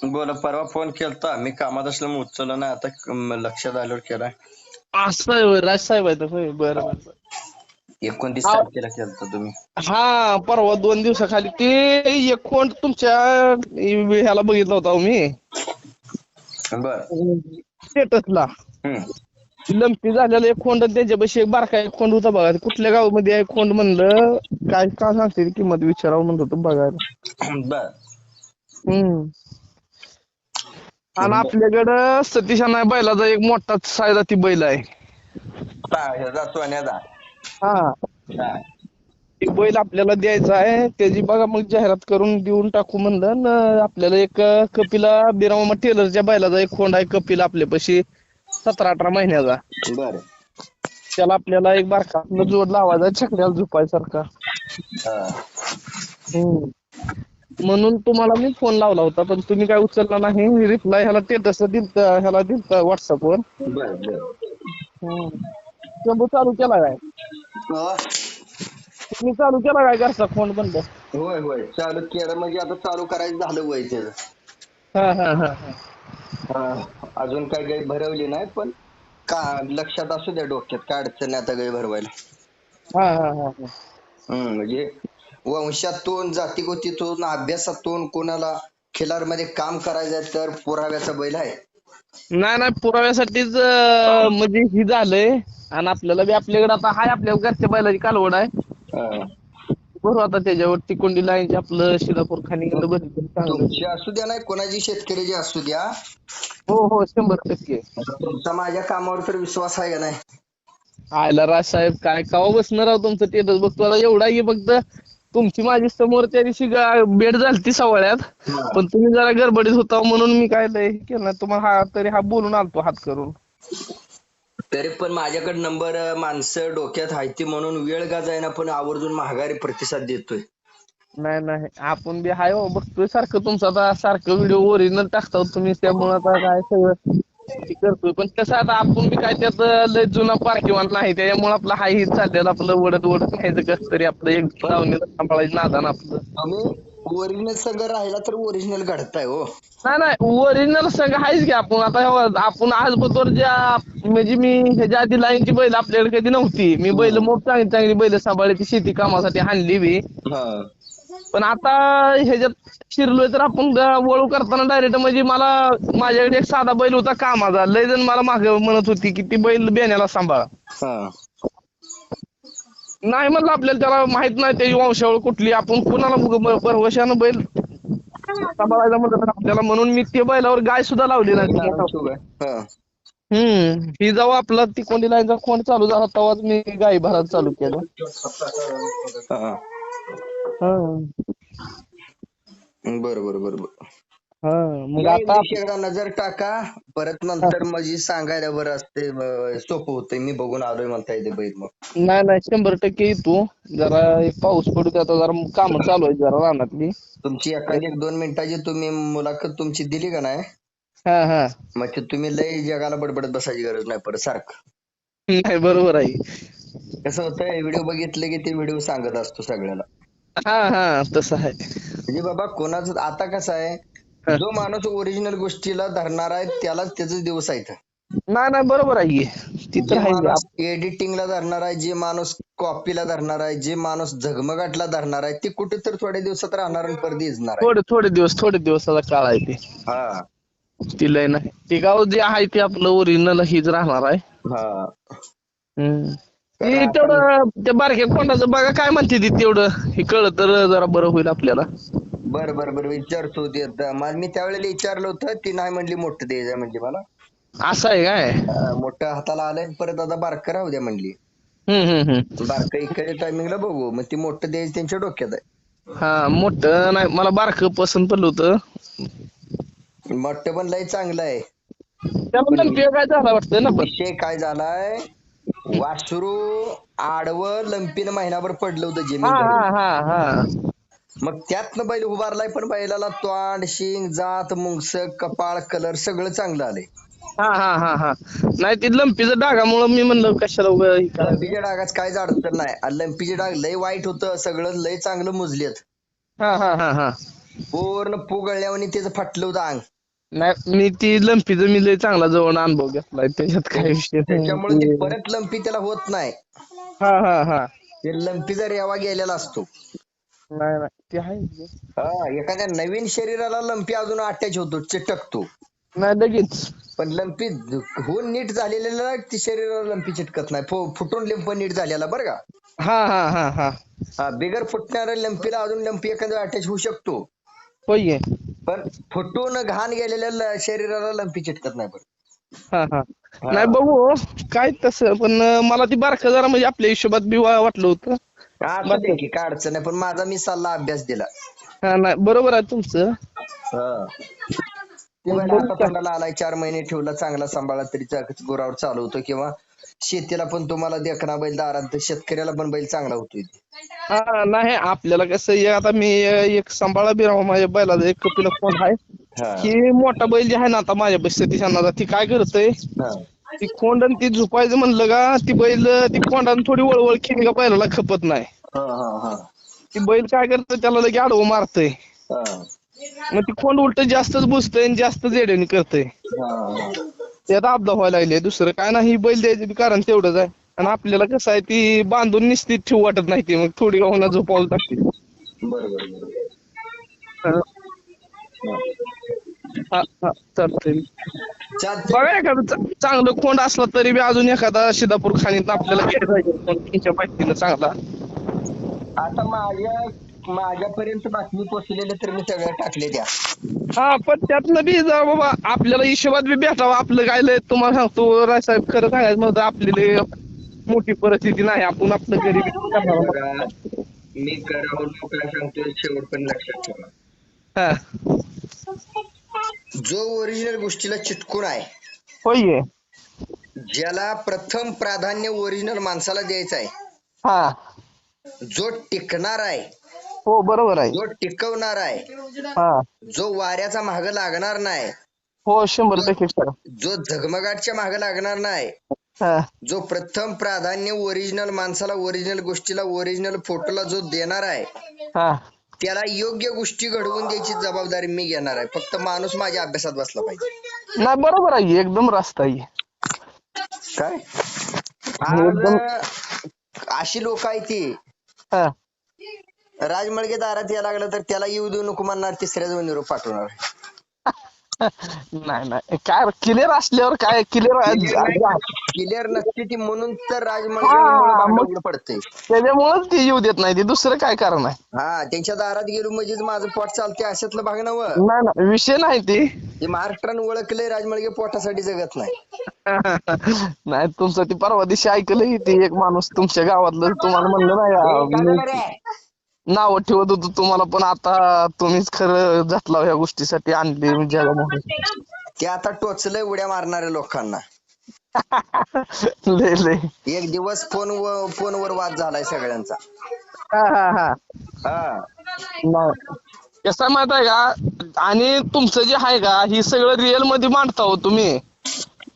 बोला, परवा फोन केलता मी कामात असल्यामुळे उचलला नाही. आता लक्षात आल्यावर केलाय. असं आहे होय, राजसाहेब आहेत होय. बरं बरं. 29 हा तारखेला केलता तुम्ही. हा, परवा 2 दिवसाखाली ते एक कोण तुमच्या ह्याला बघितला होता हो मी बर. स्टेटसला. लंपी झालेला एक खोंड आणि त्याच्यापाशी एक बारका एक खोंड होता बघा. कुठल्या गावामध्ये आहे खोंड म्हणलं, काय का सांगते ती किंमत विचारावं म्हणत होतं बघायला. बर. आणि आपल्याकडं सतीश अण्णा बैलाचा एक मोठा सायदा ती बैल आहे. ह्याचा सोन्याचा. हा, हा. ती बैल आपल्याला द्यायचा आहे. त्याची बघा मग जाहिरात करून देऊन टाकू म्हणलं ना. आपल्याला एक कपिला बिरामा टेलरच्या बैलाचा एक खोंड आहे कपिला आपल्यापाशी 17-18 महिन्याचा. बर. त्याला आपल्याला एक बारका आपला जोड लावायचा छकड्याला झोपायसारखा. म्हणून तुम्हाला मी फोन लावला होता, पण तुम्ही काय उचलला नाही. रिप्लाय ह्याला स्टेटस दिलता व्हॉट्सअपवर. बर. बर. शंभू चालू केला काय? तुम्ही चालू केला काय घरचा फोन बंद? होय होय, चालू केलं म्हणजे आता चालू करायचं झालं वय त्याचं. हा हा हा अजून काय गाई भरवली नाही, पण का लक्षात असू द्या, डोक्यात काय अडचण नाही आता गाई भरवायला. हा हा हा हा. म्हणजे वंशातून जातीगोतीतून अभ्यासातून कोणाला खिलार मध्ये काम करायचं तर पुराव्याचा बैल आहे. नाही नाही, पुराव्यासाठीच म्हणजे ही झालंय. आणि आपल्याला बी आपल्याकडे आता हाय, आपल्या घरच्या बैलाची कालवड आहे. बरोबर. आता त्याच्यावर तिकोंडी लाईनचे आपलं शिलापूर खानिंद चांगलं. तुमची असू द्या नाही, कोणाची शेतकऱ्याची असू द्या. हो हो, 100%. तुमचा माझ्या कामावर तर विश्वास आहे का नाही? आयला राजसाहेब, काय कवा बसणार आहो तुमचं स्टेटस बघतो आता. एवढा की फक्त तुमची माझी समोर त्या दिवशी भेट झालती सवाळ्यात, पण तुम्ही जरा गडबडीत होता म्हणून मी काय लय केलं नाही तुम्हाला. तरी बोलून आलतो हात करून. तरी पण माझ्याकडे नंबर माणसं डोक्यात हायती म्हणून वेळ गाजायना पण आवर्जून माघारी प्रतिसाद देतोय. नाही नाही, आपण बी हाय हो, बघतोय सारखं तुमचं. आता सारखं व्हिडिओ ओरिजिनल टाकता तुम्ही, त्यामुळे आता काय सगळं करतोय. पण कसं आता आपण बी काय त्यात लय जुना पारखीवान नाही, त्याच्यामुळे आपलं हाय ही चाललेलं आपलं ओढत ओढत न्यायचं कसं तरी. आपलं एक दावणीला सांभाळायचं नादान आपलं. आम्ही ओरिजिनल संघ राहिला तर ओरिजिनल घडताय हो. नाही नाही, ओरिजिनल सगळं आहेच की. आपण आता आपण आज बरोबर ज्या म्हणजे मी ह्याच्या आधी लाईनची बैल आपल्याकडे कधी नव्हती. मी बैल मोठ चांगली चांगली बैल सांभाळली, ती शेती कामासाठी हाणली बी. पण आता ह्याच्यात शिरलोय तर आपण वळू करताना डायरेक्ट म्हणजे मला माझ्याकडे एक साधा बैल होता कामाचा. लय जण मला मागे म्हणत होती की ती बैल बेण्याला सांभाळा. नाही म्हणलं, आपल्याला त्याला माहित नाही त्याची वंशावळ कुठली. आपण कुणाला भरवशानं बैल सांभाळायला म्हणत आपल्याला, म्हणून मी त्या बैलावर गाय सुद्धा लावली नाही. ही जेव्हा आपला तिकोंडी लाईनचा कोण चालू झाला तेव्हाच मी गाई भरायला चालू केलं. बरोबर बरोबर. मग आता एकदा नजर टाका, परत नंतर म्हणजे सांगायला बरं असते, सोपं होतंय. मी बघून आलोय म्हणता येते बैल. मग नाही नाही, 100% येतो. जरा एक पाऊस पडू द्या, जरा काम चालू आहे जरा रानातली. तुमची एखादी 1-2 मिनिटाची तुम्ही मुलाखत तुमची दिली का नाही, मग ते तुम्ही लय जगाला बडबडत बसायची गरज नाही परत सारखं. नाही, बरोबर आहे. कसं होतंय, व्हिडिओ बघितले की ते व्हिडिओ सांगत असतो सगळ्याला. तसं आहे. म्हणजे बाबा कोणाचं आता कसं आहे, जो माणूस ओरिजिनल गोष्टीला धरणार आहे त्यालाच त्याचे दिवस आहेत. नाही नाही, बरोबर आहे. जे माणूस एडिटिंगला धरणार आहे, जे माणूस कॉपीला धरणार आहे, जे माणूस झगमगाटला धरणार आहे, ते कुठे तर थोड्या दिवसात राहणार आणि परत दिसणार आहे. थोडे दिवसाचा काळ आहे ते. ती लय नाही, ती गाव जे आहे ते आपलं ओरिजिनल हीच राहणार आहे. तेवढं त्या बारक्या कोंडाचं बघा काय म्हणते ती, तेवढं हे कळलं तर जरा बरं होईल आपल्याला. बरं बरं बरं, विचारतो. मी त्यावेळेला विचारलं होतं, ती नाही म्हणली मोठं द्यायचं म्हणजे मला. असं आहे काय? मोठं हाताला आलंय, परत आता बारकं राहू द्या म्हणली. बारकं इकडे टायमिंगला बघू. मग ती मोठं द्यायचं त्यांच्या डोक्यात आहे. मोठं नाही, मला बारकं पसंत पडलं होतं. मोठं पण लय चांगलं आहे. काय झाला वाटतं ना, विषय काय झालाय, वासरू आडवं लंपीनं महिनाभर पडलं होतं जमीन. मग त्यातनं बैल उभारलाय, पण बैलाला तोंड, शिंग, जात, मुंगस, कपाळ, कलर सगळं चांगलं आलंय. नाही, ती लंपीचं डागामुळं मी म्हणलं कशाला. लंपीच्या डागात काहीच अडचण नाही. लंपीचे डाग लय वाईट होतं, सगळं लय चांगलं मुजलेत. पूर्ण पुगळल्यावर त्याचं फाटलं होतं अंग. नाही मी ती लंपीचं मी लय चांगला जवळ अनुभव घेतलाय त्याच्यात काय विषय त्याच्यामुळे ते नाही. परत लंपी त्याला होत नाही. हा हा हा ते लंपीचा रेवा गेलेला असतो. नाही नाही ते आहे. एखाद्या नवीन शरीराला लंपी अजून अटॅच होतो, चिटकतो. नाही लगेच. पण लंपी होऊन नीट झालेल्याला ती शरीराला लंपी चिटकत नाही. फुटून लिंप नीट झालेला बरं का. हा हा हा हा बिगर फुटणाऱ्या लंपीला अजून लंपी एखादा अटॅच होऊ शकतो. होय. पण फुटून घाण गेलेल्या शरीराला लंपी चिटकत नाही. हा हा नाही बघू काय तसं, पण मला ती बारका जरा म्हणजे आपल्या हिशोबात बी वाटलं होतं. असू दे की, काय अडचण नाही. पण माझा मी सल्ला अभ्यास दिला. हा नाही बरोबर आहे तुमचं. ती बैल आता तोंडाला आलाय, 4 महिने ठेवला, चांगला सांभाळला तरी गुरावर चालवतो. किंवा शेतीला पण तुम्हाला देखना बैल दारात, शेतकऱ्याला पण बैल चांगला होतोय. हा नाही आपल्याला कसं आहे, आता मी एक सांभाळा बी राहू माझ्या बैलाचा एक कपिला कोंड आहे. ही मोठा बैल जे आहे ना आता माझ्या सतीश अण्णाचा, ती काय करतय ती खोंड ती झुपायचं म्हणलं का ती बैल ती खोंडाने थोडी वळवळ केली का बैलाला खपत नाही. ती बैल काय करतय त्याला लगे आडवं मारतय. मग ती खोंड उलट जास्तच बुजतय आणि जास्त जेडणी करतय. त्यात अपदा व्हायला लागले. दुसरं काय नाही, बैल द्यायचं कारण तेवढंच आहे. आणि आपल्याला कसं आहे ती बांधून निश्चित ठेवू वाटत नाही, ती मग थोडी गावना झोपावलं टाकते. हा हा चालतंय. बघा एखादं चांगलं खोंड असला तरी बी अजून एखादा सिद्धापूर खाणीत आपल्याला घ्यायचा पाहिजे चांगला. आता माझ्यापर्यंत बातमी पोचलेल्या तर मी सगळ्या टाकले त्या. हा पण त्यातनं बी जा बाबा आपल्याला हिशोबात बी भेटावं. आपलं काय लय तुम्हाला सांगतो रायसाहेब, खरं सांगायचं म्हणतं आपली लय मोठी परिस्थिती नाही. आपण आपलं गरीबी करणार. मी करावं काय सांगतोय शेवट पण लक्षात ठेवा. जो ओरिजिनल गोष्टीला चिटकून आहे, होय, ज्याला प्रथम प्राधान्य ओरिजिनल माणसाला द्यायचं आहे, हा जो टिकणार आहे, हो बरोबर आहे, जो टिकवणार आहे, हा जो वाऱ्याचा माग लागणार नाही, हो 100% सर, जो झगमगाटच्या माग लागणार नाही, जो प्रथम प्राधान्य ओरिजिनल माणसाला, ओरिजिनल गोष्टीला, ओरिजिनल फोटोला जो देणार आहे, त्याला योग्य गोष्टी घडवून द्यायची जबाबदारी मी घेणार आहे. फक्त माणूस माझ्या अभ्यासात बसला पाहिजे. नाही बरोबर आहे, एकदम रास्त आहे. काय आज अशी लोक आहे ती, राजमळगे दारात यायला लागलं तर त्याला येऊ देऊ नको म्हणणार, तिसऱ्याच निरोप पाठवणार. नाही नाही काय क्लिअर असल्यावर काय क्लिअर नसते ती, म्हणून तर राजमळगे पडते. त्याच्यामुळेच ती येऊ देत नाही, ती दुसरं काय कारण आहे. हा त्यांच्या दारात गेलो म्हणजे माझं पोट चालते अशातलं भाग नव्ह. नाही नाही विषय नाही ती महाराष्ट्रानं ओळखलंय राजमळगे पोटासाठी जगत नाही. नाही तुमचं ती परवा दिवशी ऐकलं ती एक माणूस तुमच्या गावातलं, तुम्हाला म्हणलं नाही नाव ठेवत होतो तुम्हाला, पण आता तुम्हीच खरं झटला ह्या गोष्टीसाठी आणली जगामध्ये. ते आता टोचलंय उड्या मारणाऱ्या लोकांना. लय एक दिवस फोनवर वाद झालाय सगळ्यांचा. कसं माहित आहे का, आणि तुमचं जे आहे का ही सगळं रिअल मध्ये मांडता हो तुम्ही,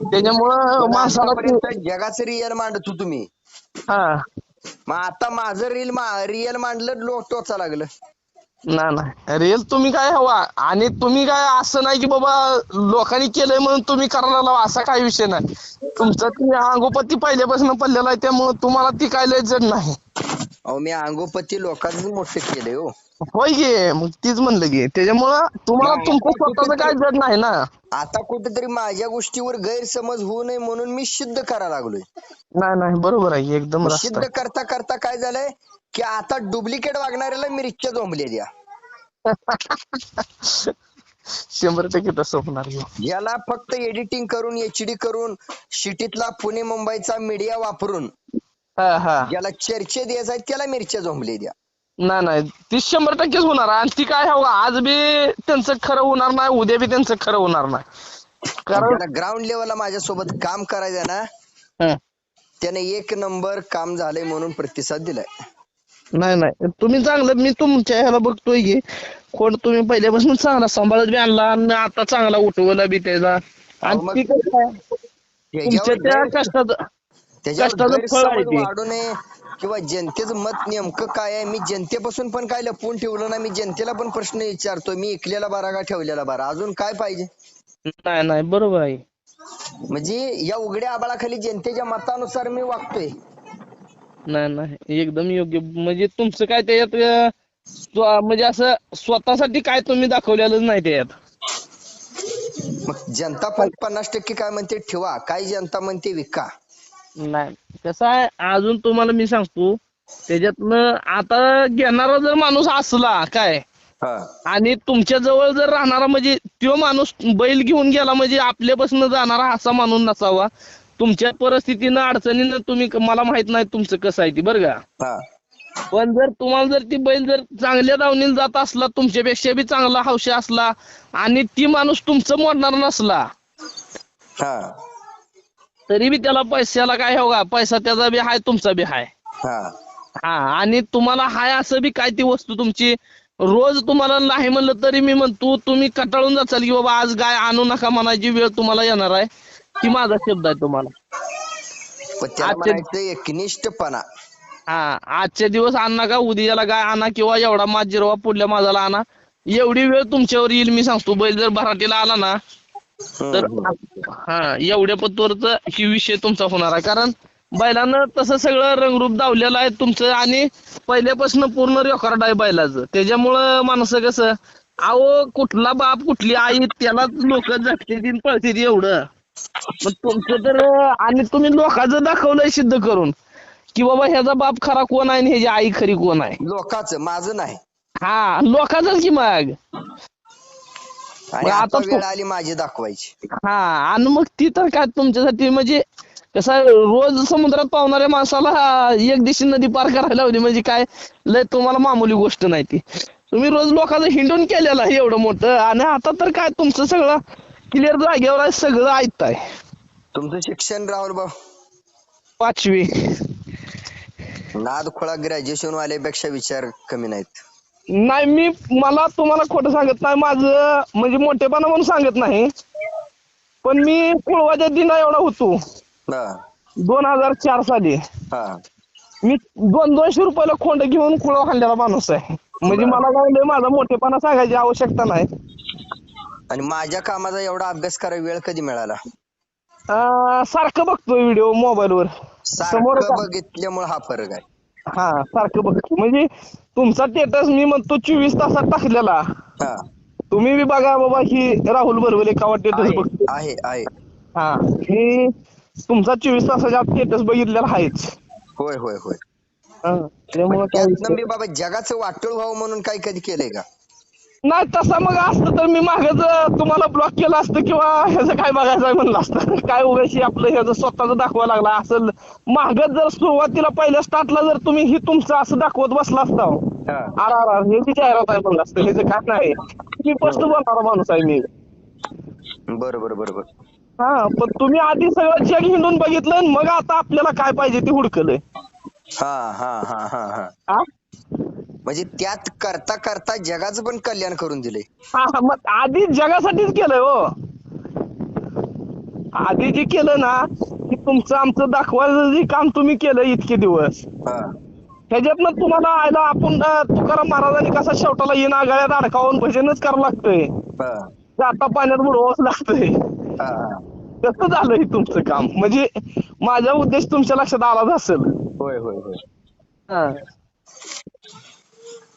त्याच्यामुळं माणसाला जगाचं रिअल मांडतो तुम्ही. मग आता माझं रिअल मांडलं, लोक टोचा लागलं. नाही रिअल तुम्ही काय हवा, आणि तुम्ही काय असं नाही की बाबा लोकांनी केलंय म्हणून तुम्ही करायला लावा, असा काही विषय नाही. तुमचा ती अंगोपत्ती पहिल्यापासून पडलेला आहे, त्यामुळे तुम्हाला ती काय लय जड नाही. अहो मी अंगोपत्ती लोकांनी मोठे केले हो. होय गे, मग तीच म्हणलं गे, त्याच्यामुळं तुम्हाला तुमचं स्वतःच काय जड नाही ना. आता कुठेतरी माझ्या गोष्टीवर गैरसमज होऊ नये म्हणून मी सिद्ध करायला लागलोय. नाही बरोबर आहे, एकदम सिद्ध करता करता काय झालंय की आता डुप्लिकेट वागणाऱ्याला मिरच्या झोंबले द्या. 100% तसं होणार. याला फक्त एडिटिंग करून, HD करून, सिटीतला पुणे मुंबईचा मीडिया वापरून ज्याला चर्चे द्यायचा आहे त्याला मिरच्या झोंबले द्या. नाही ती 100% होणार. आणि ती काय हवं, आज बी त्यांचं खरं होणार नाही, उद्या बी त्यांचं खरं होणार नाही. कारण ग्राउंड लेवलला माझ्यासोबत काम करायचं ना, त्याने 1 नंबर काम झालंय म्हणून प्रतिसाद दिलाय. नाही तुम्ही चांगलं, मी तुमच्या ह्याला बघतोय की कोण तुम्ही पहिल्यापासून चांगला सांभाळत बी आणला, आणि आता चांगला उठवला बी त्याचा. आणि ती कसं तुमच्या त्या कष्टात त्याच्यावर कष्टाचं फळ आहे गैरसमज ते. वाढू नये किंवा जनतेचं मत नेमकं काय आहे. मी जनतेपासून पण काय लपवून ठेवलं ना. मी जनतेला पण प्रश्न विचारतोय. मी ऐकलेला बरा का ठेवलेला बरा, अजून काय पाहिजे. नाही नाही बरोबर आहे. म्हणजे या उघड्या आबाळाखाली जनतेच्या मतानुसार मी वागतोय. नाही नाही एकदम योग्य. म्हणजे तुमचं काय त्याच्यात म्हणजे असं स्वतःसाठी काय तुम्ही दाखवलेलंच नाही त्याच्यात. मग जनता पण 50% काय म्हणते ठेवा, काय जनता म्हणते विका. नाही कसं आहे अजून तुम्हाला मी सांगतो त्याच्यातनं आता घेणारा जर माणूस असला काय हा आणि तुमच्या जवळ जर राहणारा म्हणजे तो माणूस बैल घेऊन गेला म्हणजे आपल्यापासून जाणारा असा माणूस नसावा. तुमच्या परिस्थितीनं अडचणीनं तुम्ही मला माहित नाही तुमचं कसं आहे ती बरं का. हा पण जर तुम्हाला जर ती बैल जर चांगल्या दावणीला जात असला तुमच्यापेक्षा बी चांगला हौशी असला आणि ती माणूस तुमचं मोडणार नसला हा तरी बी त्याला पैशाला काय हो का पैसा त्याचा बी हाय तुमचा बी हाय. हा हा आणि तुम्हाला हाय असं बी काय ती वस्तू तुमची रोज तुम्हाला नाही म्हणलं तरी मी म्हणतो तुम्ही कंटाळून जाचाल की बाबा आज गाय आणू नका म्हणायची वेळ तुम्हाला येणार आहे. ती माझा शब्द आहे तुम्हाला. पण त्याला आजच्या म्हणायचं एकनिष्ठपणा. हा आजच्या दिवस आण नका उद्याला गाय आणा किंवा एवढा माझ जिरवा पुढल्या माझाला आणा. एवढी वेळ तुमच्यावर येईल मी सांगतो. बैल जर भराटीला आला ना तर हा एवढ्या पत्तोरचा ही विषय तुमचा होणार आहे. कारण बैलानं तसं सगळं रंगरूप दावलेलं आहे तुमचं आणि पहिल्यापासून पूर्ण रेकॉर्ड आहे बैलाचं. त्याच्यामुळं माणसं कसं अहो कुठला बाप कुठली आई त्यालाच लोक झटते पळते एवढं. मग तुमचं तर आणि तुम्ही लोकांचं दाखवलंय सिद्ध करून की बाबा ह्याचा बाप खरा कोण आहे आणि ह्याची आई खरी कोण आहे. लोकांचं माझं नाही. हा लोकांच की मग. आणि आता वेळ आली माझी दाखवायची. हा आणि मग ती तर काय तुमच्यासाठी म्हणजे कसं रोज समुद्रात पावणाऱ्या माणसाला एक दिवशी नदी पार करायला लावली म्हणजे काय लय तुम्हाला मामूली गोष्ट नाही ती. तुम्ही रोज लोकांचं हिंडून केलेलं आहे एवढं मोठं आणि आता तर काय तुमचं सगळं क्लिअर जागेवर आहे सगळं ऐकताय. तुमचं शिक्षण राहुल भाऊ 5वी. नाद खोळा ग्रॅज्युएशन वाल्यापेक्षा विचार कमी नाहीत. नाही मी मला तुम्हाला खोटं सांगत नाही माझं म्हणजे मोठेपणा म्हणून सांगत नाही. पण मी कुळवाच्या दिना एवढा होतो 2004 साली. मी 200 रुपयाला खोंड घेऊन कुळव खाल्लेला माणूस आहे. म्हणजे मला काय माझा मोठेपणा सांगायची आवश्यकता नाही. आणि माझ्या कामाचा एवढा अभ्यास करायला वेळ कधी मिळाला. सारखं बघतोय व्हिडिओ मोबाईलवर समोर बघितल्यामुळे हा फरक आहे. हा सारखं बघतो म्हणजे तुमचा स्टेटस मी म्हणतो 24 तासात टाकलेला. तुम्ही बी बघा बाबा ही राहुल बरोबर एका स्टेटस बघतो आहे आहे. हा मी तुमचा 24 तासाच्या स्टेटस बघितलेला आहेच. होय होय होय. त्यामुळे काय मी बाबा जगाचं वाटोळ व्हावं म्हणून काय कधी केलंय का. नाही तसं मग असतं तर मी मागच तुम्हाला ब्लॉक केलं असतं किंवा ह्याचं काय बघायचं म्हणलं असतं. काय उगाची आपलं ह्याचं स्वतःच दाखवा लागला असं मागच जर सुरुवातीला पहिल्या स्टार्टला जर तुम्ही ही तुमचं असं दाखवत बसला असता हे जी जाहिरात आहे म्हणलं असतं ह्याचं काय नाही. मी स्पष्ट बोलणारा माणूस आहे मी. बरोबर बरोबर. हा पण तुम्ही आधी सगळं जग हिंडून बघितलं मग आता आपल्याला काय पाहिजे ते हुडकलंय. हा हा हा हा हा. म्हणजे त्यात करता करता जगाचं पण कल्याण करून दिलंय. हा मग आधी जगासाठीच केलंय हो. आधी जे केलं ना की तुमचं आमचं दाखवायचं जे काम तुम्ही केलं इतके दिवस ह्याच्यातनं तुम्हाला आयला आपण तुकाराम महाराजांनी कसा शेवटाला येणं आगाळ्यात अडकावून भजनच करावं लागतंय. आता पाण्यात बुडवावंच लागतंय. कसं झालं हे तुमचं काम म्हणजे माझा उद्देश तुमच्या लक्षात आलाच असेल. होय होय होय.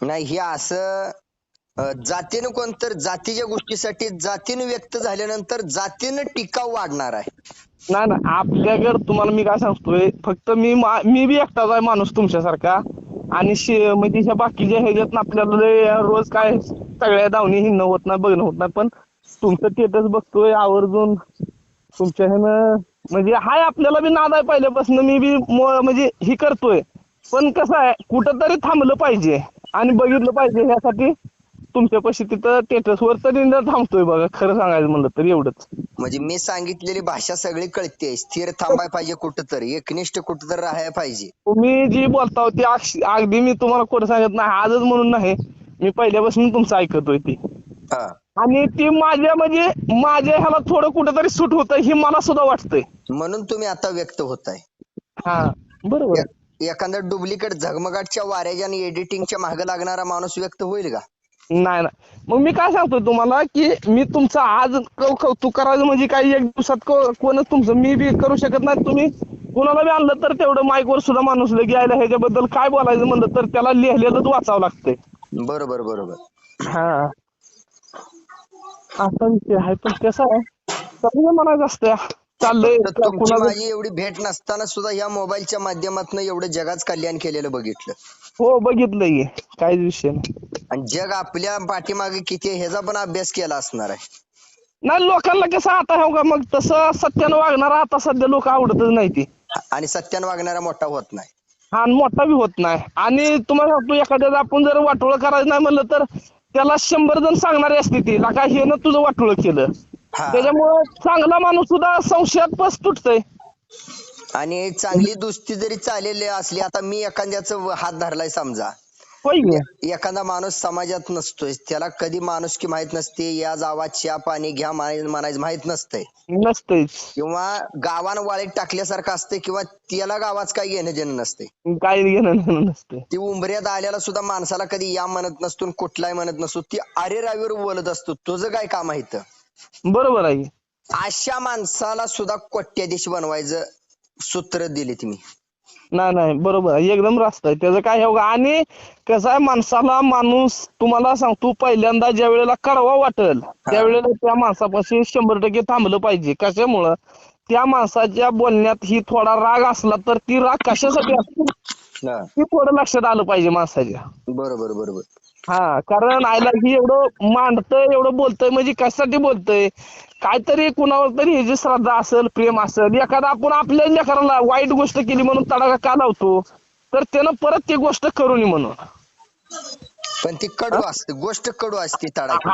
नाही हे असं जातीनं कोणतर जातीच्या गोष्टीसाठी जातीनं व्यक्त झाल्यानंतर जातीनं टीका वाढणार आहे. नाही ना आपल्याकडे तुम्हाला मी काय सांगतोय फक्त मी बी एकटाच आहे माणूस तुमच्यासारखा आणि म्हणजे ह्या बाकीच्या ह्याच्यात आपल्याला रोज काय सगळ्या दावणी हिंडणं होत नाही बघणं होत नाही. पण तुमचं स्टेटस बघतोय आवर्जून तुमच्या ह्यानं म्हणजे हाय आपल्याला बी नाद आहे पहिल्यापासून मी बी म्हणजे ही करतोय. पण कसं आहे कुठंतरी थांबलं पाहिजे आणि बघितलं पाहिजे ह्यासाठी तुमच्यापाशी तिथं स्टेटसवर तरी थांबतोय बघा खरं सांगायचं म्हणलं तर एवढंच. म्हणजे मी सांगितलेली भाषा सगळी कळते. स्थिर थांबाय पाहिजे कुठंतरी एकनिष्ठ कुठंतरी राहायला पाहिजे. तुम्ही जी बोलता होती अगदी मी तुम्हाला खोटं सांगत नाही आजच म्हणून नाही मी पहिल्यापासून तुमचं ऐकतोय ती. आणि ती माझ्या म्हणजे माझ्या ह्याला थोडं कुठंतरी सूट होतं हे मला सुद्धा वाटतंय. म्हणून तुम्ही आता व्यक्त होताय. हा बरोबर आहे. एखादा डुप्लिकेट झगमगाटच्या वाऱ्याच्या आणि एडिटिंगच्या मागे लागणारा माणूस व्यक्त होईल का? नाही ना. मग मी काय सांगतो तुम्हाला की मी तुमचं आज कौतुक करायचं म्हणजे काही एक दिवसात कोणच तुमचं मी बी करू शकत नाही. तुम्ही कोणाला बी आणलं तर तेवढं माईकवर सुद्धा माणूस लगे यायला ह्याच्याबद्दल काय बोलायचं म्हणलं तर त्याला लिहिलेलंच वाचावं लागतंय. बरोबर बरोबर. हा असा विषय आहे. पण कसं आहे सगळं म्हणायचं असतं चाललंय फक्त तुमची कुणाला. माझी एवढी भेट नसताना सुद्धा या मोबाईलच्या माध्यमातून एवढं जगाच कल्याण केलेलं बघितलं. हो बघितलंय काहीच विषय नाही. आणि जग आपल्या पाठीमागे किती आहे ह्याचा पण अभ्यास केला असणार आहे. नाही लोकांना कसं आता हो का मग तसं सत्यानं वागणारा आता सध्या लोक आवडतच नाही ती. आणि सत्यानं वागणारा मोठा होत नाही. हा मोठा बी होत नाही. आणि तुम्हाला सांगतो एखाद्याचं आपण जर वाटोळ करायचं नाही म्हणलं तर त्याला 100 जण सांगणारे असते ती का हे ना तुझं वाटोळ केलं. त्याच्यामुळे चांगला माणूस सुद्धा संशयात पस तुटतोय. आणि चांगली दुस्ती जरी चाललेली असली, आता मी एखाद्याचं हात धरलाय समजा, एखादा माणूस समाजात नसतोय, त्याला कधी माणुसकी माहित नसते, या जावा चहा पाणी घ्या म्हणायचं माहित नसतंय किंवा गावानं वाळीत टाकल्यासारखं असतंय किंवा त्याला गावाच काही घेणं देणं नसतंय. काही घेणं नसते. ती उंबऱ्यात आल्याला सुद्धा माणसाला कधी या म्हणत नसतो, कुठलाही म्हणत नसतो, ती अरे रावीवर बोलत असतो, तुझं काय काम आहे इथं. बरोबर आहे. अशा माणसाला सुद्धा कोट्याधीश बनवायचं सूत्र दिले तुम्ही. नाही बरोबर आहे. एकदम रास्त आहे त्याचं काय हो. आणि कसं आहे माणसाला माणूस तुम्हाला सांगतो पहिल्यांदा ज्या वेळेला कडवा वाटेल त्यावेळेला त्या माणसापाशी 100% थांबलं पाहिजे. कशामुळं त्या माणसाच्या बोलण्यात ही थोडा राग असला तर ती राग कशासाठी असतो ती थोडं लक्षात आलं पाहिजे माणसाच्या. बरोबर बरोबर. हा कारण आयला ही एवढं मांडतय एवढं बोलतय म्हणजे कशासाठी बोलतय काहीतरी कुणावर तरी ह्याची श्रद्धा असेल प्रेम असेल. एखादा आपण आपल्या लेकराला वाईट गोष्ट केली म्हणून तडाखा का लावतो तर त्यानं परत ती गोष्ट करू नये म्हणून. पण ती कडू असते गोष्ट कडू असते तडाखी.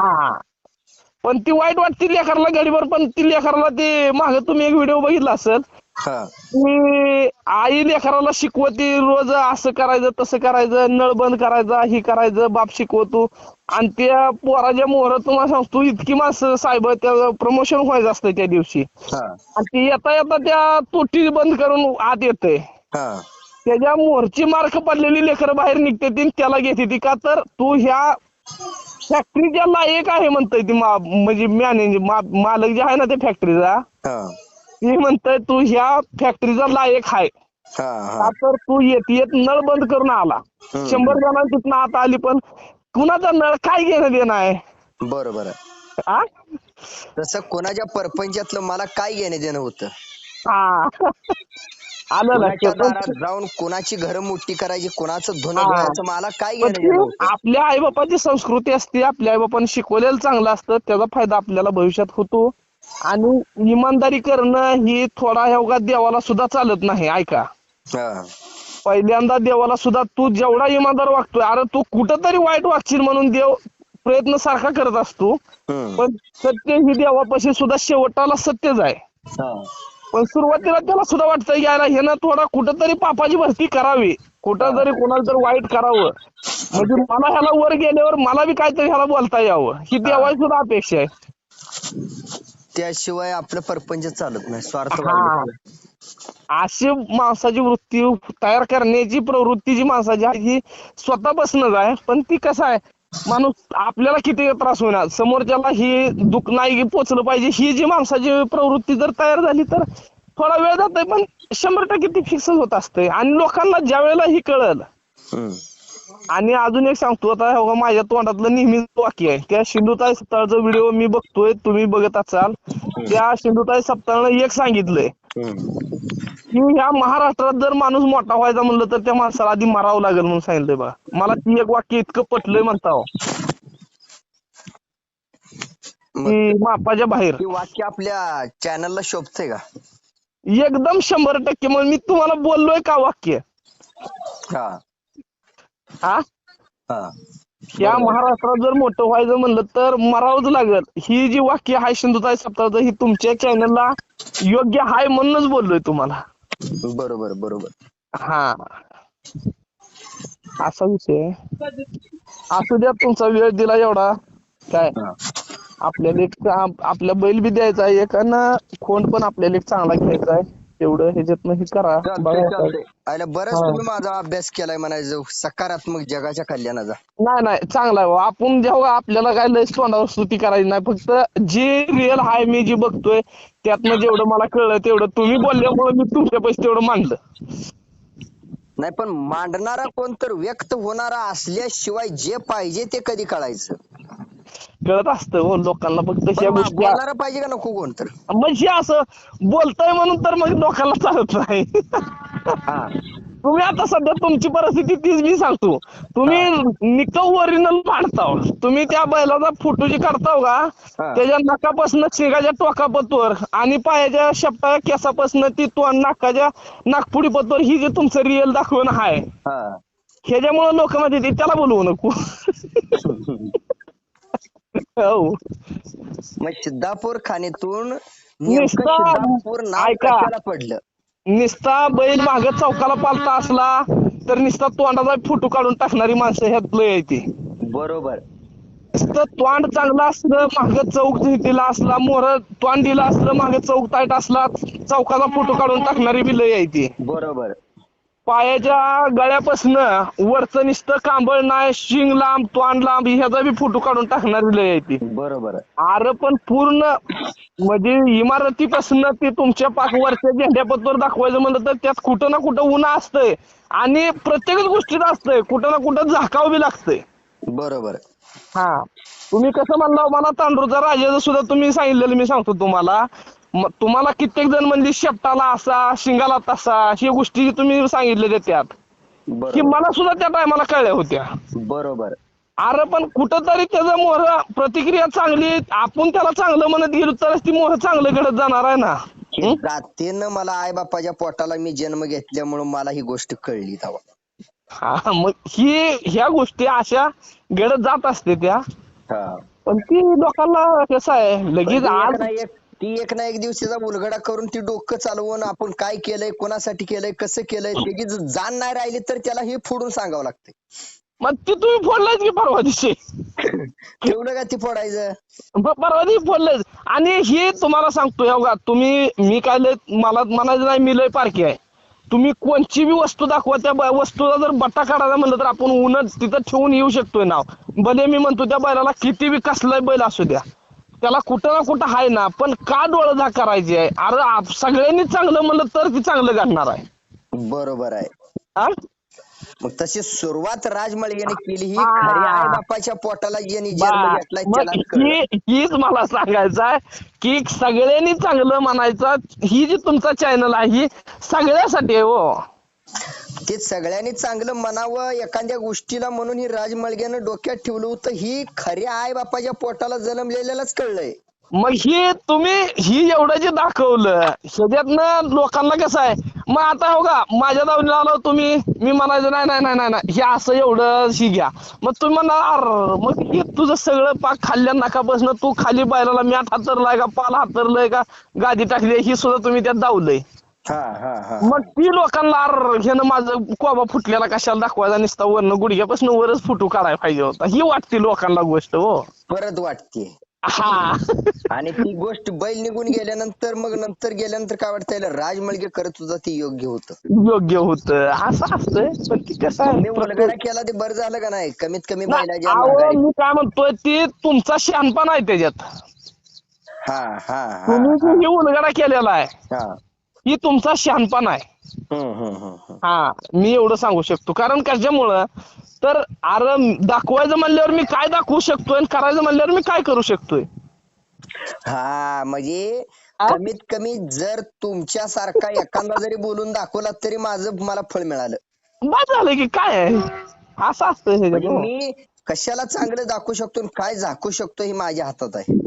पण ती वाईट वाटते लेकराला गडीवर. पण ती लेकराला ते मागे तुम्ही एक व्हिडिओ बघितला असेल की आई लेकराला शिकवती रोज असं करायचं तसं करायचं नळ बंद करायचा ही करायचं बाप शिकवतो. आणि त्या पोराच्या मोहर तुम्हाला सांगतो इतकी माणसं साहेब त्या प्रमोशन व्हायचं असतं त्या दिवशी. आणि ती येता येता त्या तोटी बंद करून आत येते. त्याच्या मोहरची मार्क पडलेली लेकरं बाहेर निघते ती त्याला घेते ती का तर तू ह्या फॅक्टरीच्या लायक आहे म्हणतोय ती म्हणजे मॅनेजर मालक जे आहे ना त्या फॅक्टरीचा ती म्हणतोय तू ह्या फॅक्टरीचा लायक आहे का तर तू येत नळ बंद करून आला. 100 जणांना तिथनं आता आली पण कुणाचा नळ काय घेणं देणं आहे. बरोबर आहे. तसं कोणाच्या परपंचातलं मला काय घेणं देणं होतं. आलं लक्षात. जाऊन कोणाची घर मोठी करायची कोणाचं धुणं धुवायचं मला काय घेणं देणं होतं. आपल्या आईबापाची संस्कृती असते आपल्या आईबापाने शिकवलेलं चांगलं असतं त्याचा फायदा आपल्याला भविष्यात होतो. आणि इमानदारी करणं ही थोडा योगा देवाला सुद्धा चालत नाही. ऐका पहिल्यांदा देवाला सुद्धा तू जेवढा इमानदार वागतोय अरे तू कुठंतरी वाईट वागशील म्हणून देव प्रयत्न सारखा करत असतो. पण सत्य ही देवापाशी सुद्धा शेवटाला सत्यच आहे. पण सुरुवातीला त्याला सुद्धा वाटतं यायला हे ना थोडा कुठंतरी पापाची भरती करावी कुठं तरी कोणाला तरी वाईट करावं म्हणजे मला ह्याला वर गेल्यावर मला बी काहीतरी ह्याला बोलता यावं ही देवाची सुद्धा अपेक्षा आहे. त्याशिवाय आपलं परपंच चालत नाही. स्वार्थ अशी माणसाची वृत्ती तयार करण्याची प्रवृत्ती जी माणसाची आहे ही स्वतःपासूनच आहे. पण ती कसं आहे माणूस आपल्याला किती त्रास होणार समोरच्याला ही दुःख नाही पोचलं पाहिजे ही जी माणसाची प्रवृत्ती जर तयार झाली तर थोडा वेळ जातोय पण 100% ती फिक्स होत असते. आणि लोकांना ज्या वेळेला ही कळल. आणि अजून एक सांगतो आता माझ्या तोंडातलं नेहमीच वाक्य आहे त्या सिंधुताई सपकाळचा व्हिडिओ मी बघतोय तुम्ही बघत असाल. त्या सिंधुताई सपकाळनं एक सांगितलंय की ह्या महाराष्ट्रात जर माणूस मोठा व्हायचा म्हणलं तर त्या माणसाला आधी मारावं लागेल म्हणून सांगितलंय बघा. मला ती एक वाक्य इतकं पटलंय म्हणता की मापाच्या बाहेर. वाक्य आपल्या चॅनलला शोभतंय का? एकदम 100%. मग मी तुम्हाला बोललोय का वाक्य या महाराष्ट्रात जर मोठं व्हायचं म्हणलं तर मरावंच लागेल. ही जी वाक्य आहे सिंधुताई सपकाळचं ही तुमच्या चॅनलला योग्य आहे म्हणूनच बोललोय तुम्हाला. बरोबर बरोबर. असा विषय असू द्या तुमचा वेळ दिला एवढा काय आपल्याला एक आपल्या बैल बी द्यायचा आहे एक आणि खोंड पण आपल्याला एक चांगला घ्यायचा आहे. तेवढं ह्याच्यातनं हे करा बघा. आयला बरंच तुम्ही माझा अभ्यास केलाय म्हणायचं सकारात्मक जगाच्या कल्याणाचा. नाही नाही चांगला आहे बुवा. आपण जेव्हा आपल्याला काय लय तोंडावर स्तुती करायची नाही, फक्त जे रिअल आहे मी जे बघतोय त्यातनं जेवढं मला कळलं तेवढं तुम्ही बोलल्यामुळे मी तुमच्या पैसे तेवढं मांडलं. नाही पण मांडणारा कोण तर व्यक्त होणारा असल्याशिवाय जे पाहिजे ते कधी कळायचं कळत असतं हो लोकांना, फक्त ह्या गोष्टी बोलणारा पाहिजे का नको कोण तर. म्हणजे असं बोलताय म्हणून तर मग लोकांना चालत नाही. तुम्ही आता सध्या तुमची परिस्थिती तीच मी सांगतो. तुम्ही निकव ओरिजिनल मांडता, तुम्ही त्या बैलाचा फोटो जे काढताव का त्याच्या नाकापासून शिंगाच्या टोकापतवर आणि पायाच्या शेपटाच्या केसापासून ती नाकाच्या नागपुडी पतवर ही जे तुमचं रिअल दाखवणं आहे ह्याच्यामुळे लोक म्हणजे त्याला बोलवू नको. हो मग सिद्धापूर खाणीतून ऐका, पडलं निस्ता बैल माग चौकाला पालता असला तर निस्ता तोंडाचा फोटो काढून टाकणारी माणसं ह्यात लय आहे ती. बरोबर. तोंड चांगलं असलं माग चौक दिला असला, मोर तोंड दिला असलं माग चौक टाईट असला चौकाचा फोटो काढून टाकणारी बी लय आहे ती. बरोबर. पायाच्या गळ्यापासून वरचं नुसतं कांबळ नाही, शिंग लांब तोंड लांब ह्याचा बी फोटो काढून टाकणारी लय आहे ती. बरोबर. अरे पण पूर्ण म्हणजे इमारतीपासून ते तुमच्या पाक वरच्या झेंड्यापत्तर दाखवायचं म्हणलं तर त्यात कुठं ना कुठं ऊन असतंय आणि प्रत्येकच गोष्टीत असतंय, कुठं ना कुठं झाकाव बी लागतंय. बरोबर. हा तुम्ही कसं म्हणला मला तांडूरचा राजाचं सुद्धा तुम्ही सांगितलेलं मी सांगतो तुम्हाला. तुम्हाला कित्येक जण म्हणजे शेपटाला असा शिंगाला तसा ही गोष्टी तुम्ही सांगितलेल्या त्यात की मला सुद्धा त्या टायमाला कळल्या होत्या. बरोबर. अरे पण कुठंतरी त्याचं मोहर प्रतिक्रिया चांगली आपण त्याला चांगलं म्हणत गेलो तरच ती मोहर चांगलं घडत जाणार आहे ना. जातीनं मला आई बापाच्या पोटाला मी जन्म घेतल्यामुळे मला ही गोष्ट कळली तेव्हा. हा मग ह्या गोष्टी अशा घडत जात असते त्या. पण ती लोकांना कसं आहे लगेच आज ती एक ना एक दिवशीचा उलगडा करून ती डोकं चालवून आपण काय केलंय कोणासाठी केलंय कसं केलंय त्याची जाण नाही राहिली तर त्याला हे फोडून सांगावं लागतंय. मग ती तुम्ही फोडलायच की परवा दिवशी. ठेवलं का ती फोडायचं परवा दिवशी फोडलंच. आणि हे तुम्हाला सांगतो बघा तुम्ही मी काय मला म्हणायचं नाही मी लय पारखी आहे. तुम्ही कोणची बी वस्तू दाखवा त्या वस्तूला जर बट्टा काढायला म्हणलं तर आपण उन्हात तिथं ठेवून येऊ शकतोय नाव. भले मी म्हणतो त्या बैलाला किती बी कसलाय बैल असू द्या त्याला कुठं ना कुठं आहे ना, पण का डोळं झाक करायची आहे. अरे सगळ्यांनी चांगलं म्हणलं तर ती चांगलं घडणार आहे. बरोबर आहे. मग तशी सुरुवात राजमळ्याने केली ही खऱ्या आई बापाच्या पोटाला ज्यांनी जन्म घेतलाय त्याला. हीच मला सांगायचं आहे की सगळ्यांनी चांगलं म्हणायचं. ही जी तुमचा चॅनल आहे ही सगळ्यासाठी आहे हो. ते सगळ्यांनी चांगलं म्हणावं एखाद्या गोष्टीला म्हणून ही राजमळग्यानं डोक्यात ठेवलं होतं ही खऱ्या आई बापाच्या पोटाला जन्मलेल्यालाच कळलंय. मग ही एवढं जे दाखवलं ह्याच्यातनं लोकांना कसं आहे. मग आता हो का माझ्या दावणीला आलो तुम्ही मी म्हणायचं नाही नाही नाही नाही हे असं एवढं ही घ्या. मग तुम्ही म्हणा अर मग हे तुझं सगळं पाक खाल्ल्या नाकापासून तू खाली बैलाला मॅट हातरलाय का पाल हातरलंय का गादी टाकली ही सुद्धा तुम्ही त्यात दावलंय. मग ती लोकांना ह्यानं माझं कोबा फुटलेला कशाला दाखवायचा नुसता वरनं गुडघ्यापासून वरच फोटो काढायला पाहिजे होता ही वाटते लोकांना गोष्ट हो. परत वाटते. आणि ती गोष्ट बैल निघून गेल्यानंतर मग नंतर गेल्यानंतर काय वाटतं राजमळगे करत होता ती योग्य होतं असं असतंय. पण ती कसं आहे उलगडा केला ते बरं झालं का नाही कमीत कमी बैलाच्या मी काय म्हणतोय ती तुमचा शहाणपणा आहे त्याच्यात. तुम्ही जो उलगडा केलेला आहे ही तुमचा शहाणपणा आहे. मी एवढं सांगू शकतो. कारण कशामुळं तर अरे दाखवायचं म्हणल्यावर मी काय दाखवू शकतोय आणि करायचं म्हणल्यावर मी काय करू शकतोय. म्हणजे कमीत कमी जर तुमच्यासारखा एखादा जरी बोलून दाखवला तरी मला फळ मिळालं. बस झालं की काय आहे असं असतं. मी कशाला चांगलं दाखवू शकतो आणि काय झाकू शकतो हे माझ्या हातात आहे.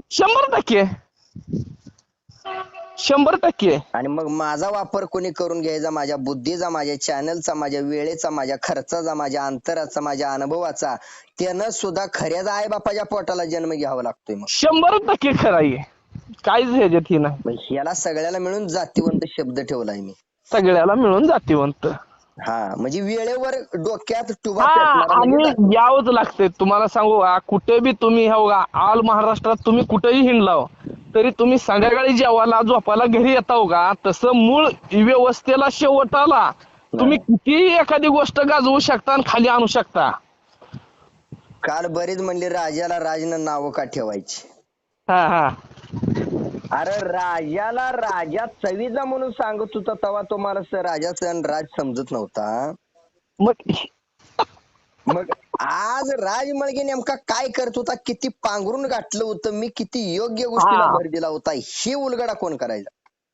100%. आणि मग माझा वापर कोणी करून घ्यायचा माझ्या बुद्धीचा माझ्या चॅनलचा माझ्या वेळेचा माझ्या खर्चाचा माझ्या अंतराचा माझ्या अनुभवाचा त्यानं सुद्धा खऱ्याच आई बापाच्या पोटाला जन्म घ्यावा लागतोय. मग 100% खरं आहे काहीच ह्याच्यात ही नाही. याला सगळ्याला मिळून जातीवंत शब्द ठेवलाय मी. सगळ्याला मिळून जातीवंत. म्हणजे वेळेवर डोक्यात टुबा आणि यावंच लागतंय. तुम्हाला सांगू कुठे बी तुम्ही ऑल महाराष्ट्रात तुम्ही कुठेही हिंडलाव तरी तुम्ही संध्याकाळी जेवायला झोपायला घरी येता का, तसं मूळ व्यवस्थेला शेवटाला तुम्ही किती एखादी गोष्ट गाजवू शकता आणि खाली आणू शकता. काल बरीच म्हणली राजाला राजनं नाव का ठेवायची. हा हा अरे राजाला राजा चवीचा म्हणून सांगत होता तेव्हा तुम्हाला राजाचा आणि राज समजत नव्हता. मग आज राज मळगे नेमका काय करत होता, किती पांघरून गाठलं होतं मी, किती योग्य गोष्टीला भर दिला होता, ही उलगडा कोण करायचा,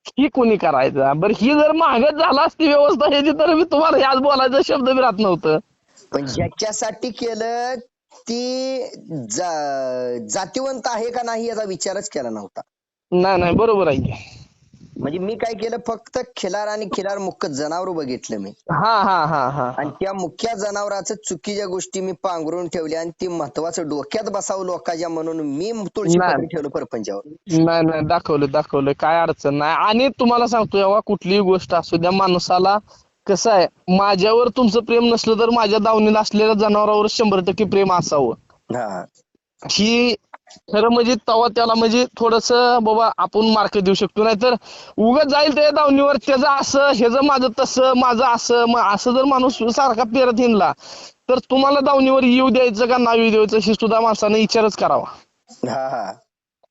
ही कोणी करायचा. बरं ही जर महागच झाला असती व्यवस्था ह्याची तर मी तुम्हाला याच बोलायचं शब्द बी राहत नव्हतं. पण ज्याच्यासाठी केलं ती जातीवंत आहे का नाही याचा विचारच केला नव्हता. नाही बरोबर आहे. म्हणजे मी काय केलं, फक्त खिलार आणि खिलार मुख्य जनावर बघितलं मी. आणि त्या मुख्य जनावराचं चुकीच्या गोष्टी मी पांघरून ठेवल्या आणि ती महत्वाचं डोक्यात बसावं लोकांच्या म्हणून मी तुळशी पत्री ठेवलं परपंचावर. नाही दाखवलं काय अडचण नाही. आणि तुम्हाला सांगतो जेव्हा कुठलीही गोष्ट असू द्या, माणसाला कसं आहे, माझ्यावर तुमचं प्रेम नसलं तर माझ्या दावणीला असलेल्या जनावरावर 100% प्रेम असावं. ही खरं म्हणजे तेव्हा त्याला म्हणजे थोडस बाबा आपण मार्क देऊ शकतो. नाहीतर उगाच जाईल त्या दावणीवर त्याचं असं, ह्याचं माझं तसं, माझं असं जर माणूस सारखा पेरत हिंडला तर तुम्हाला दावणीवर येऊ द्यायचं का नाही येऊ द्यायचं ही सुद्धा माणसाने विचारच करावा.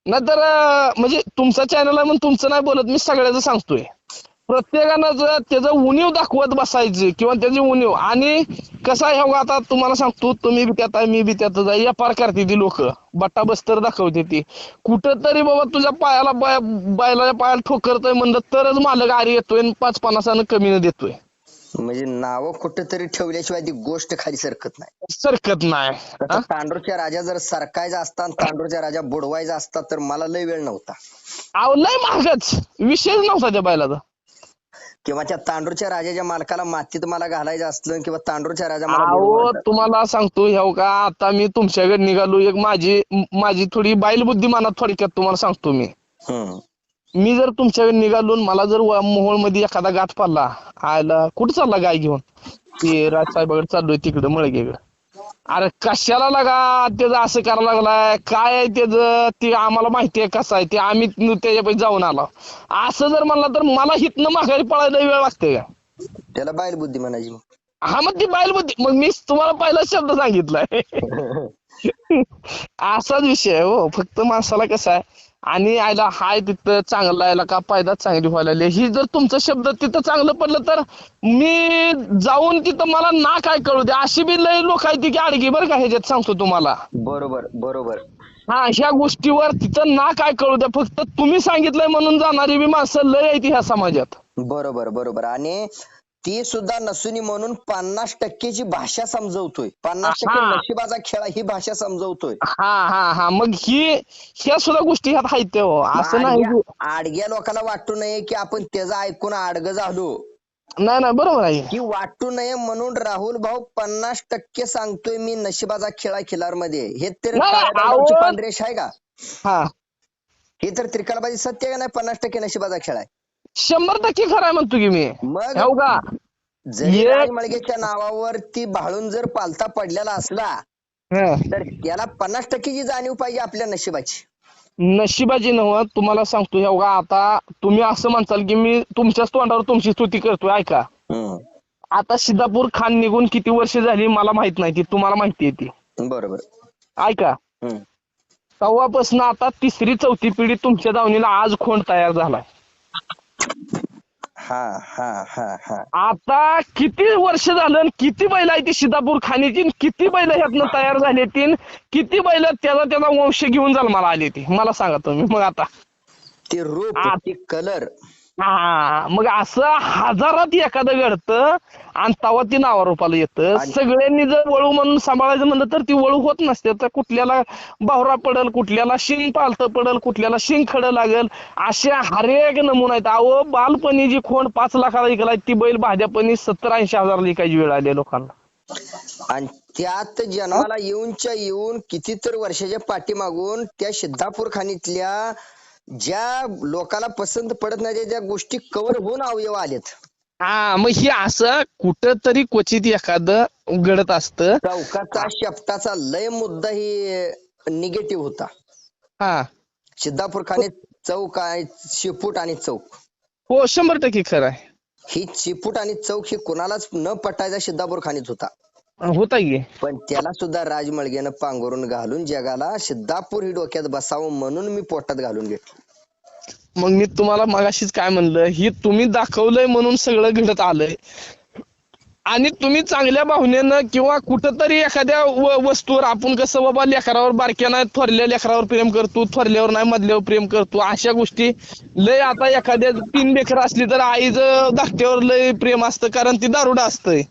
नाहीतर म्हणजे तुमचा चॅनल आहे म्हणून तुमचं नाही बोलत मी, सगळ्याचं सांगतोय. प्रत्येकानं जर त्याचं उणीव दाखवत बसायची किंवा त्याची उणीव, आणि कसं आहे हो आता तुम्हाला सांगतो, तुम्ही बी त्यात आहे मी बी त्यातच आहे, या पार करते ती लोक बट्टा बस्तर दाखवते ती. कुठं तरी बाबा तुझ्या पायाला बैलाच्या पायाला ठोकरतोय म्हणलं तरच मालक आरी येतोय 5-50 कमी न देतोय. म्हणजे नाव कुठेतरी ठेवल्याशिवाय ती गोष्ट खाली सरकत नाही. तांडूरच्या राजा जर सरकायचा असता आणि तांडूरच्या राजा बुडवायचा असता तर मला लय वेळ नव्हता. लय महागच विषय नव्हता त्या बैलाचा. किंवा त्या तांडूरच्या राजाच्या मालकाला मातीत मला घालायचं असलं किंवा तांडूरच्या राजा तुम्हाला सांगतो ह्या का, आता मी तुमच्याकडे निघालो, एक माझी थोडी बैल बुद्धिमानात थोडक्यात तुम्हाला सांगतो मी जर तुमच्याकडे निघालो, मला जर मोहोळ मध्ये एखादा गाठ पडला, आयला कुठं चालला गाय घेऊन, ते राजसाहेबाकडे चाललोय तिकडे मळगेकडे, अरे कशाला लागा त्याचं असं करायला लागलाय, काय आहे त्याचं ते आम्हाला माहिती आहे कसं आहे ते, आम्ही त्याच्यापैकी जाऊन आलो असं जर म्हणला तर मला हितनं माघारी पळायला वेळ लागते का. त्याला बैल बुद्धी म्हणायची. मग ती बैल बुद्धी, मग मी तुम्हाला पहिला शब्द सांगितलाय. असाच विषय आहे हो. फक्त माणसाला कसं आहे, आणि आयला हाय तिथं चांगला यायला का फायदा चांगली व्हायला लागली, ही जर तुमचं शब्द तिथं चांगलं पडलं तर मी जाऊन तिथं मला ना काय कळू दे. अशी बी लय लोक आहेत की अडगी बरं का, ह्याच्यात सांगतो तुम्हाला. बरोबर ह्या गोष्टीवर तिथं ना काय कळू द्या, फक्त तुम्ही सांगितलंय म्हणून जाणारी बी माणसं लय आहे ती ह्या समाजात. बरोबर आणि ती सुद्धा नसुनी म्हणून 50%ची भाषा समजवतोय, 50% नशिबाचा खेळ ही भाषा समजवतोय. मग ह्या सुद्धा गोष्टी ह्यात आहेत असं नाही. आडग्या लोकांना वाटू नये की आपण त्याचं ऐकून आडगं झालो, नाही बरोबर आहे की वाटू नये म्हणून राहुल भाऊ 50% सांगतोय मी नशिबाचा खेळा खिलार मध्ये. हे तर पांढरेश आहे का, हे तर त्रिकालबाजी सत्य का नाही, 50% नशिबाचा खेळ आहे, 100% खरं आहे म्हणतो की मी. मग जरी मळगेच्या नावावर ती भाळून जर पालता पडलेला असला तर त्याला 50%ची जाणीव पाहिजे आपल्या नशिबाची नव्ह. तुम्हाला सांगतो ह्या आता तुम्ही असं म्हणताल की मी तुमच्याच तोंडावर तुमची स्तुती करतोय. ऐका, आता सिद्धापूर खान निघून किती वर्ष झाली मला माहित नाही, ती तुम्हाला माहिती आहे ती. बरोबर. ऐका, तेव्हापासून आता 3री-4थी पिढी तुमच्या दावणीला आज खोंड तयार झालाय. आता किती वर्ष झालं, किती बैल आहे ती सिद्धापूर खानीची, किती बैल ह्यातनं तयार झाले ती, किती बैल त्याचा वंश घेऊन जाल मला आली ती, मला सांगा तुम्ही. मग आता ते रूप, ते कलर, मग असं हजारात एखादं घडतं आणि तवा ती नावारूपाला येतं. सगळ्यांनी जर वळू म्हणून सांभाळायचं म्हणलं तर ती वळू होत नसते. तर कुठल्याला बावरा पडल, कुठल्याला शिंग पालत पडल, कुठल्याला शिंग खडं लागल, अशा हरेक नमुना आहेत. अहो बालपणी जी खोंड 5 लाखाला विकलाय ती बैल भाजपनी 70-80 हजार लिकायची वेळ आली लोकांना. आणि त्यात जन्माला येऊन कितीतरी वर्षाच्या पाठीमागून त्या सिद्धापूर खाणीतल्या ज्या लोकांना पसंत पडत नाही त्या गोष्टी कव्हर होऊन अवयव आलेत. मग हे असं कुठंतरी क्वचित एखादं घडत असतं. चौकाचा शेपटाचा लय मुद्दा ही निगेटिव्ह होता. सिद्धापूर खाणी चौक आहे, शिपूट आणि चौक. हो 100% खरं आहे. ही चिपूट आणि चौक ही कोणालाच न पटायचा सिद्धापूर खाणीत होता. होता की पण त्याला सुद्धा राजमळगेनं पांघरून घालून जगाला सिद्धापूर ही डोक्यात बसावं म्हणून मी पोटात घालून घेतलं. मग मी तुम्हाला मगाशीच काय म्हणलं, ही तुम्ही दाखवलंय म्हणून सगळं घडत आलंय. आणि तुम्ही चांगल्या भावनेनं किंवा कुठंतरी एखाद्या वस्तूवर आपण कसं बाबा लेकरावर बारक्या नाही थोरल्या लेकरावर प्रेम करतो, थोरल्यावर नाही मधल्यावर प्रेम करतो, अशा गोष्टी लय. आता एखाद्या 3 लेकरं असली तर आईचं धाकट्यावर लय प्रेम असतं, कारण ती दारुडा असतंय.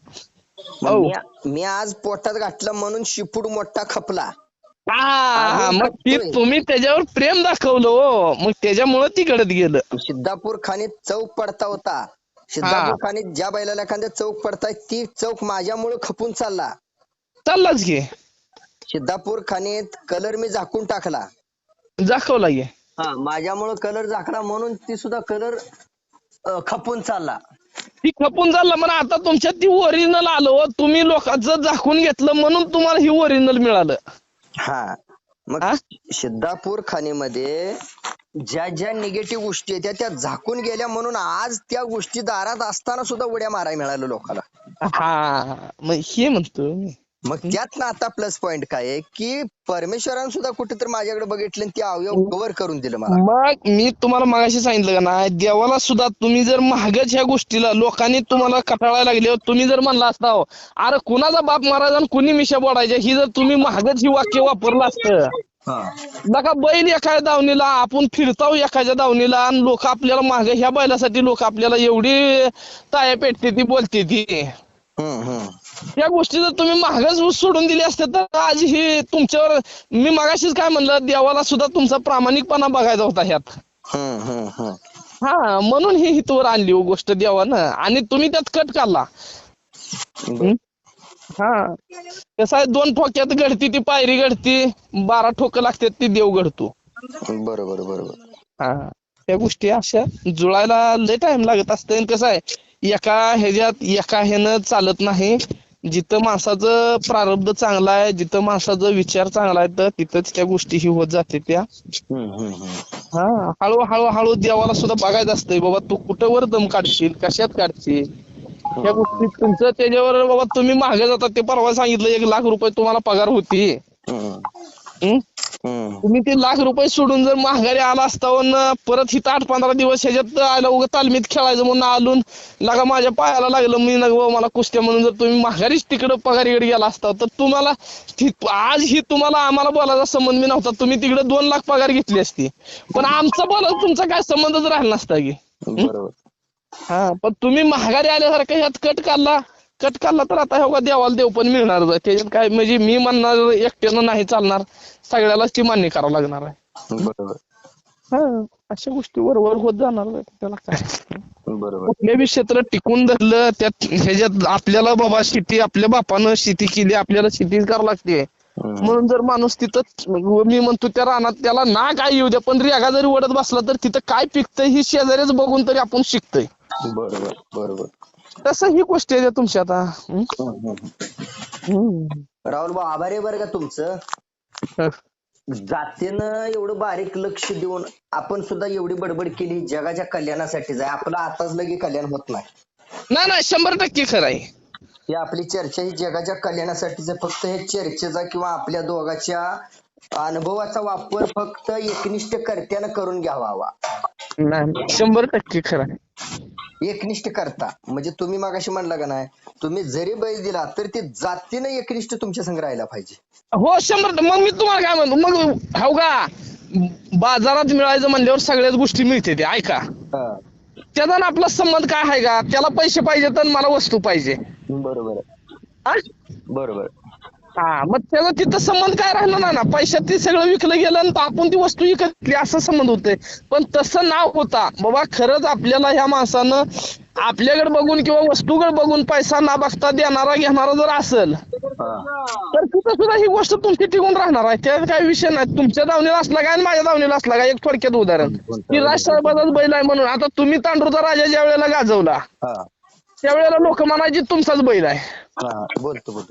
मी आज पोटात घातलं म्हणून शिपूट मोठा खपला. मग ती तुम्ही त्याच्यावर प्रेम दाखवलं हो, मग त्याच्यामुळे ती घडत गेलं. सिद्धापूर खाणीत चौक पडता होता. सिद्धापूर खाणीत ज्या बैलाला एखाद्या चौक पडताय ती चौक माझ्यामुळे खपून चाललाच घे. सिद्धापूर खाणीत कलर मी झाकून टाकला, दाखवला घे. माझ्यामुळे कलर झाकला म्हणून ती सुद्धा कलर खपून चालला. ती खपून चालला म्हणा. आता तुमच्यात ती ओरिजिनल आलो, तुम्ही लोकांचं झाकून घेतलं म्हणून तुम्हाला ही ओरिजिनल मिळालं. मग सिद्धापूर खाणीमध्ये ज्या ज्या निगेटिव्ह गोष्टी आहेत त्या झाकून गेल्या म्हणून आज त्या गोष्टी दारात असताना सुद्धा उड्या मारायला मिळाल्या लोकांना. मग हे म्हणतो. मग त्यात ना आता प्लस पॉइंट काय आहे की परमेश्वरानं सुद्धा कुठेतरी माझ्याकडे बघितलं आणि ते अवयव कव्हर करून दिलं मला. मग मी तुम्हाला मगाशी सांगितलं का ना, देवाला सुद्धा तुम्ही जर महागच ह्या गोष्टीला लोकांनी तुम्हाला कटाळायला लागले, तुम्ही जर म्हणला असता अरे कुणाचा बाप मारायचा आणि कुणी मिशा बोडायच्या, ही जर तुम्ही महागच ही वाक्य वापरलं असतं, नका बैल एखाद्या दावणीला आपण फिरताव एखाद्या दावणीला आणि लोक आपल्याला माग ह्या बैलासाठी लोक आपल्याला एवढी ताया पेटते ती बोलते ती. या गोष्टी जर तुम्ही महागच सोडून दिली असते तर आज ही तुमच्यावर, मी मगाशीच काय म्हणलं, देवाला सुद्धा तुमचा प्रामाणिकपणा बघायचा होता ह्यात. म्हणून ही हितवर आणली हो गोष्ट देवानं, आणि तुम्ही त्यात कट काढला. कसं आहे, 2 ठोक्यात घडती ती पायरी घडती, 12 ठोकं लागतात ती देव घडतो. बरोबर. त्या गोष्टी अशा जुळायला लय टाइम लागत असतं. कसं आहे, एका ह्याच्यात एका ह्यानं चालत नाही. जिथं माणसाचं प्रारब्ध चांगला आहे, जिथं माणसाचा विचार चांगला आहे, तर तिथंच त्या गोष्टी ही होत जाते त्या. हळूहळू देवाला सुद्धा बघायचं असतंय बाबा, तू कुठं वर दम काढशील, कशात काढशील. या गोष्टी तुमचं त्याच्यावर बाबा तुम्ही मागे जाता. ते परवा सांगितलं 1 लाख रुपये तुम्हाला पगार होती, तुम्ही ते लाख रुपये सोडून जर माघारी आला असता परत हिथं 8-15 दिवस ह्याच्यात आला उगा तालमीत खेळायचं म्हणून आलून लागा माझ्या पायाला लागलं, मी मला कुस्त्या म्हणून जर तुम्ही माघारीच तिकडं पगारीकडे गेला असता तर तुम्हाला आज ही तुम्हाला आम्हाला बोलायचा संबंध नव्हता. तुम्ही तिकडे 2 लाख पगार घेतली असती, पण आमचा बोलायचा तुमचा काय संबंधच राहिला नसता की. पण तुम्ही माघारी आल्यासारखं ह्यात कट काढला तर आता हे देवाला देव पण मिळणार. त्याच्यात काय म्हणजे मी म्हणणार एकट्यानं नाही चालणार, सगळ्यालाच ती मान्य करावं लागणार आहे. अशा गोष्टी बरोबर होत जाणार. त्याला काय कुठल्या बी क्षेत्र टिकून धरलं त्यात ह्याच्यात आपल्याला बाबा शेती, आपल्या बापानं शेती केली, आपल्याला शेतीच करावं लागते म्हणून जर माणूस तिथं, मी म्हणतो त्या रानात त्याला ना काय येऊ द्या, पण रेगा जरी ओढत बसला तर तिथं काय पिकतंय ही शेजारीच बघून तरी आपण शिकतोय. बरोबर. तसं ही गोष्ट आहे तुमची आता. राहुल भाऊ आभारी आहे बरं का तुमचं. जातीनं एवढं बारीक लक्ष देऊन आपण सुद्धा एवढी बडबड केली जगाच्या कल्याणासाठीच आहे. आपलं आताच लगे कल्याण होत नाही. 100% खरं आहे. ही आपली चर्चा ही जगाच्या कल्याणासाठीच आहे. फक्त हे चर्चेचा किंवा आपल्या दोघांच्या अनुभवाचा वापर फक्त एकनिष्ठ कर्त्यानं करून घ्यावा. नाही 100% खरं आहे. एकनिष्ठ करता म्हणजे तुम्ही मागाशी म्हणला का नाही, तुम्ही जरी बैल दिला तर ते जातीनं एकनिष्ठ तुमच्या संग राहायला पाहिजे. हो 100%. मग मी तुम्हाला काय म्हणतो, मग हो का बाजारात मिळायचं म्हणल्यावर सगळ्याच गोष्टी मिळते ते. ऐका, त्याचा आपला संबंध काय आहे का, त्याला पैसे पाहिजे तर मला वस्तू पाहिजे. बरोबर. मग त्याचा तिथं संबंध काय राहिला ना, पैशात ते सगळं विकलं गेलं आणि आपण ती वस्तू विकतली असं संबंध होतोय. पण तसं नाव होता बाबा, खरंच आपल्याला ह्या माणसानं आपल्याकडे बघून किंवा वस्तूकडे बघून पैसा ना बघता देणारा घेणारा जर असेल तर तिथं सुद्धा ही गोष्ट तुमची टिकून राहणार आहे. त्यात काही विषय नाही. तुमच्या दावणीला असला काय आणि माझ्या दावणीला असला काय. एक थोडक्यात उदाहरण, की राजसाहेबाचाच बैल आहे म्हणून आता तुम्ही तांडूरचा राजा ज्या वेळेला गाजवला त्यावेळेला लोक म्हणायची तुमचाच बैल आहे. बोलतो.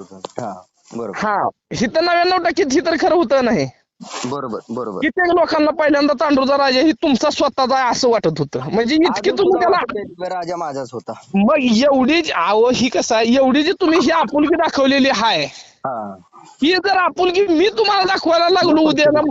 ही तर 99% ही तर खरं होतं नाही. बरोबर बरोबर. कित्येक लोकांना पहिल्यांदा तांडूचा राजा ही तुमचा स्वतःचा आहे असं वाटत होतं, म्हणजे इतके अजून तुम्ही सुद्धा त्याला. वाटतंय राजा माझाच होता. मग एवढी अहो ही कसं आहे, एवढी जी तुम्ही ही आपुलकी दाखवलेली आहे, हा ही जर आपुलकी मी तुम्हाला दाखवायला लागलो उद्याला,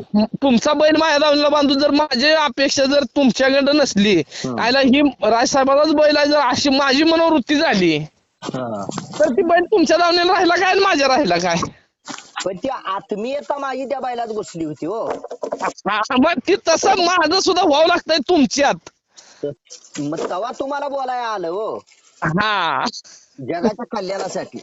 तुमचा बैल माझ्या दावणीला बांधून जर माझी अपेक्षा जर तुमच्याकडे नसली, आयला ही राजसाहेबाचाच बैल आहे, जर अशी माझी मनोवृत्ती झाली तर ती बैल तुमच्या दावणीला राहिला काय आणि माझ्या राहिला काय. पण ती आत्मीयता माझी त्या बैलात घुसली होती हो. मग ती तसं माझं सुद्धा व्हावं लागतंय तुमच्यात. मग तेव्हा तुम्हाला बोलायला आलं हो, हा जगाच्या कल्याणासाठी.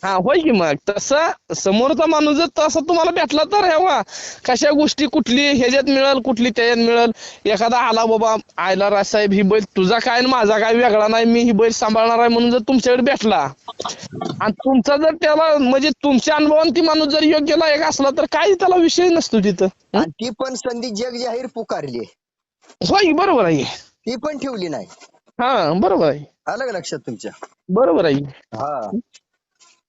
हा होय की, मग तसं समोरचा माणूस जर तसा तुम्हाला भेटला तर हेवा कशा गोष्टी कुठली ह्याच्यात मिळेल कुठली त्याच्यात मिळेल. एखादा आला बाबा आयला राजसाहेब ही बैल तुझा काय आणि माझा काय वेगळा नाही, मी ही बैल सांभाळणार आहे म्हणून जर तुमच्याकडे भेटला आणि तुमचा जर त्याला म्हणजे तुमच्या अनुभवान ती माणूस जर योग्य लायक असला तर काही त्याला विषय नसतो तिथं. आणि ती पण संधी जग जाहीर पुकारली, होय बरोबर आहे, ती पण ठेवली नाही. हा बरोबर आहे, आलं का लक्षात तुमच्या? बरोबर आहे. हा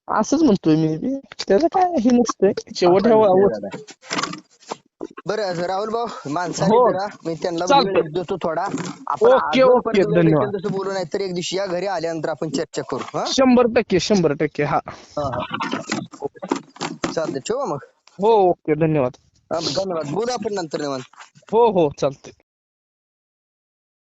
असंच म्हणतोय मी बी, त्याचं काय हे नसतंय शेवट बरं राहुल भाऊ माणसाने हो. जरा मी त्यांना चालतंय. वेळ देतो थोडा. आपण ओके, ओके, धन्यवाद. तसं बोलू नाही तर एक दिवशी या घरी आल्यानंतर आपण चर्चा करू. हा 100% हा. चालतंय, ठेवा मग. हो ओके धन्यवाद. धन्यवाद, बोलू आपण नंतर निवांत. हो चालतंय.